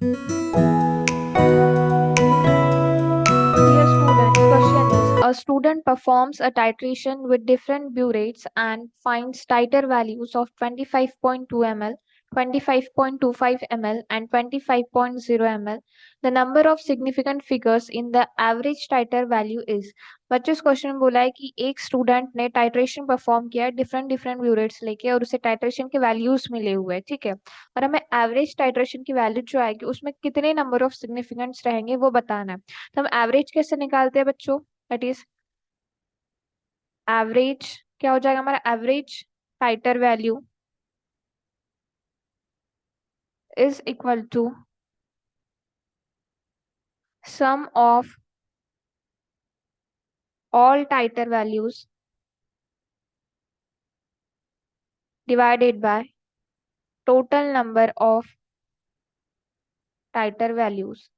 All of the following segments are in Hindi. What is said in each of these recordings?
Dear students, question is, a student performs a titration with different burettes and finds titer values of 25.2 ml, 25.25 ml and 25.0 ml. The number of significant figures in the average titer value is. बच्चों इस क्वेश्चन में बोला है कि एक स्टूडेंट ने टाइट्रेशन परफॉर्म किया है डिफरेंट डिफरेंट ब्यूरेट्स लेके और उसे टाइट्रेशन के वैल्यूज मिले हुए हैं, ठीक है। और हमें एवरेज टाइट्रेशन की वैल्यू जो आएगी उसमें कितने नंबर ऑफ सिग्निफिकेंट्स रहेंगे वो बताना है। तो हम एवरेज कैसे निकालते हैं बच्चों, दैट इज एवरेज क्या हो जाएगा हमारा, average titre value is equal to sum of all titre values divided by total number of titre values.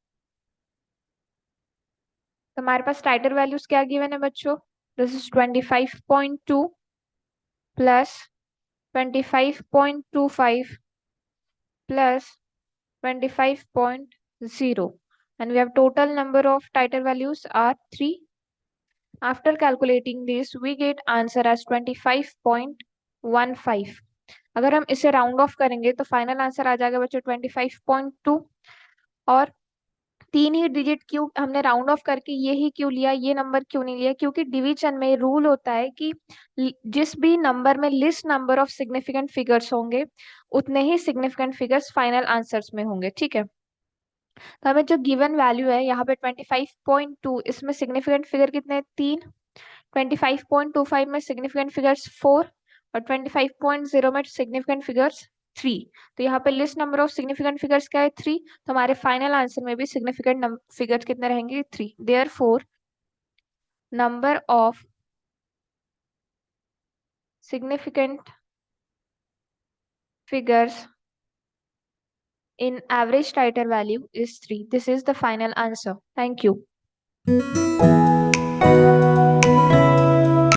तो हमारे पास टाइटर वैल्यूज क्या गिवन है बच्चों, this is 25.2 plus 25.25 plus 25.0 and we have total number of title values are 3. After calculating this we get answer as 25.15. अगर हम इसे राउंड ऑफ करेंगे तो फाइनल आंसर आ जाएगा बच्चों 25.2। और तीन ही डिजिट क्यों हमने राउंड ऑफ करके ये ही क्यों लिया, ये नंबर क्यों नहीं लिया, क्योंकि डिवीजन में रूल होता है कि जिस भी नंबर में list number of significant figures होंगे उतने ही सिग्निफिकेंट फिगर्स फाइनल आंसर्स में होंगे, ठीक है। तो हमें जो गिवन वैल्यू है यहाँ पे 25.2, इसमें सिग्निफिकेंट फिगर कितने हैं, 3। 25.25 में सिग्निफिकेंट फिगर्स 4 और 25.0 में सिग्निफिकेंट फिगर्स 3। तो यहाँ पे list number of significant figures क्या है, 3। तो हमारे फाइनल आंसर में भी सिग्निफिकेंट फिगर्स कितने रहेंगे, 3। Therefore number of significant figures in average titer value is 3. This is the final answer. Thank you.